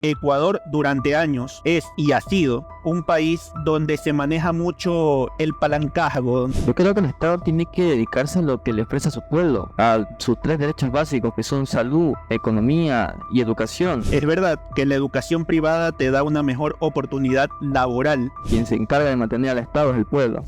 Ecuador durante años es y ha sido un país donde se maneja mucho el palancazgo. Yo creo que el Estado tiene que dedicarse a lo que le ofrece a su pueblo, a sus 3 derechos básicos que son salud, economía y educación. Es verdad que la educación privada te da una mejor oportunidad laboral. Quien se encarga de mantener al Estado es el pueblo.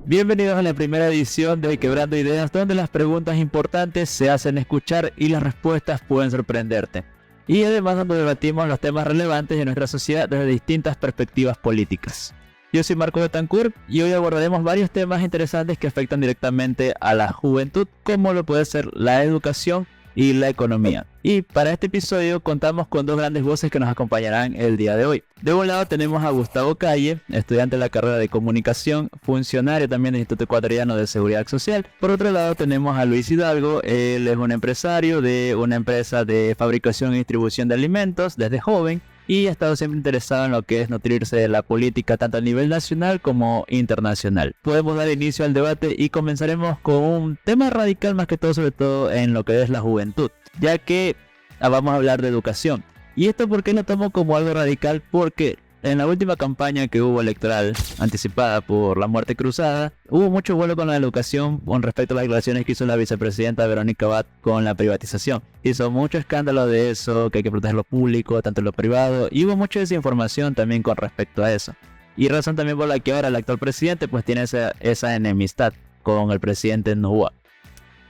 Bienvenidos a la primera edición de Quebrando Ideas, donde las preguntas importantes se hacen escuchar y las respuestas pueden sorprenderte. Y además donde debatimos los temas relevantes de nuestra sociedad desde distintas perspectivas políticas. Yo soy Marco Betancourt y hoy abordaremos varios temas interesantes que afectan directamente a la juventud, como lo puede ser la educación y la economía. Y para este episodio contamos con dos grandes voces que nos acompañarán el día de hoy. De un lado tenemos a Gustavo Calle, estudiante de la carrera de comunicación, funcionario también del Instituto Ecuatoriano de Seguridad Social. Por otro lado tenemos a Luis Hidalgo, él es un empresario de una empresa de fabricación y distribución de alimentos desde joven y ha estado siempre interesado en lo que es nutrirse de la política tanto a nivel nacional como internacional. Podemos dar inicio al debate y comenzaremos con un tema radical más que todo, sobre todo en lo que es la juventud, ya que vamos a hablar de educación. ¿Y esto por qué lo tomo como algo radical? Porque en la última campaña que hubo electoral anticipada por la muerte cruzada, hubo mucho vuelo con la educación con respecto a las declaraciones que hizo la vicepresidenta Verónica Abad con la privatización. Hizo mucho escándalo de eso, que hay que proteger lo público, tanto lo privado, y hubo mucha desinformación también con respecto a eso. Y razón también por la que ahora el actual presidente pues tiene esa enemistad con el presidente Noboa.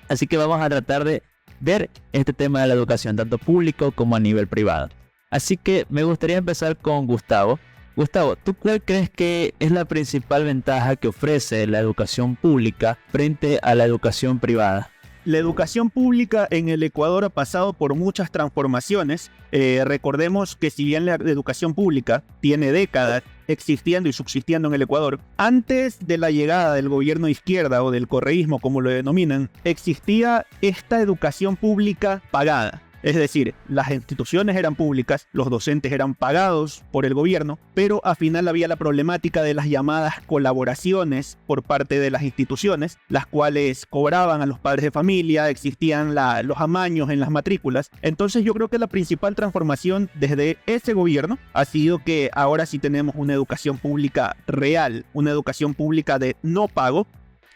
Así que vamos a tratar de ver este tema de la educación, tanto público como a nivel privado. Así que me gustaría empezar con Gustavo. Gustavo, ¿tú cuál crees que es la principal ventaja que ofrece la educación pública frente a la educación privada? La educación pública en el Ecuador ha pasado por muchas transformaciones. Recordemos que si bien la educación pública tiene décadas existiendo y subsistiendo en el Ecuador, antes de la llegada del gobierno de izquierda o del correísmo, como lo denominan, existía esta educación pública pagada. Es decir, las instituciones eran públicas, los docentes eran pagados por el gobierno, pero al final había la problemática de las llamadas colaboraciones por parte de las instituciones, las cuales cobraban a los padres de familia, existían los amaños en las matrículas. Entonces yo creo que la principal transformación desde ese gobierno ha sido que ahora sí tenemos una educación pública real, una educación pública de no pago,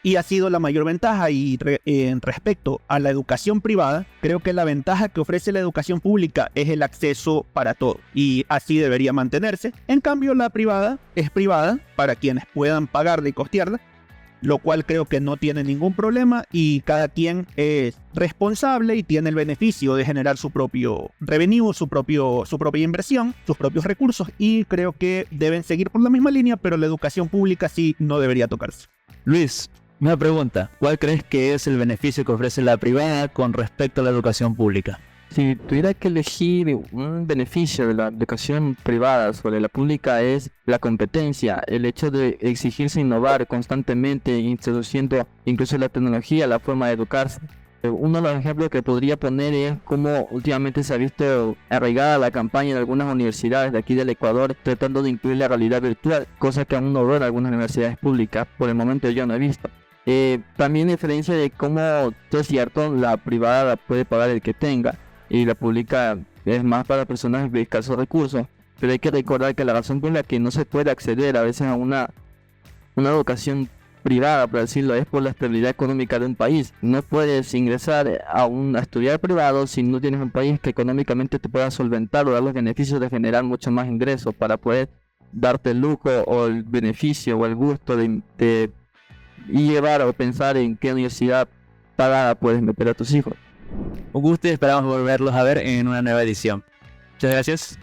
y ha sido la mayor ventaja. Y respecto a la educación privada, creo que la ventaja que ofrece la educación pública es el acceso para todos, y así debería mantenerse. En cambio, la privada es privada para quienes puedan pagarla y costearla, lo cual creo que no tiene ningún problema, y cada quien es responsable y tiene el beneficio de generar su propio revenue, su propia inversión, sus propios recursos, y creo que deben seguir por la misma línea, pero la educación pública sí no debería tocarse. Luis, una pregunta, ¿cuál crees que es el beneficio que ofrece la privada con respecto a la educación pública? Si tuviera que elegir un beneficio de la educación privada sobre la pública, es la competencia, el hecho de exigirse innovar constantemente, introduciendo incluso la tecnología, la forma de educarse. Uno de los ejemplos que podría poner es cómo últimamente se ha visto arraigada la campaña de algunas universidades de aquí del Ecuador tratando de incluir la realidad virtual, cosa que aún no veo en algunas universidades públicas, por el momento yo no he visto. También diferencia de cómo, todo es cierto, la privada la puede pagar el que tenga y la pública es más para personas de escasos recursos, pero hay que recordar que la razón por la que no se puede acceder a veces a una educación privada, por decirlo, es por la estabilidad económica de un país. No puedes ingresar a estudiar privado si no tienes un país que económicamente te pueda solventar o dar los beneficios de generar mucho más ingresos para poder darte el lujo o el beneficio o el gusto de llevar o pensar en qué universidad pagada puedes meter a tus hijos. Un gusto y esperamos volverlos a ver en una nueva edición. Muchas gracias.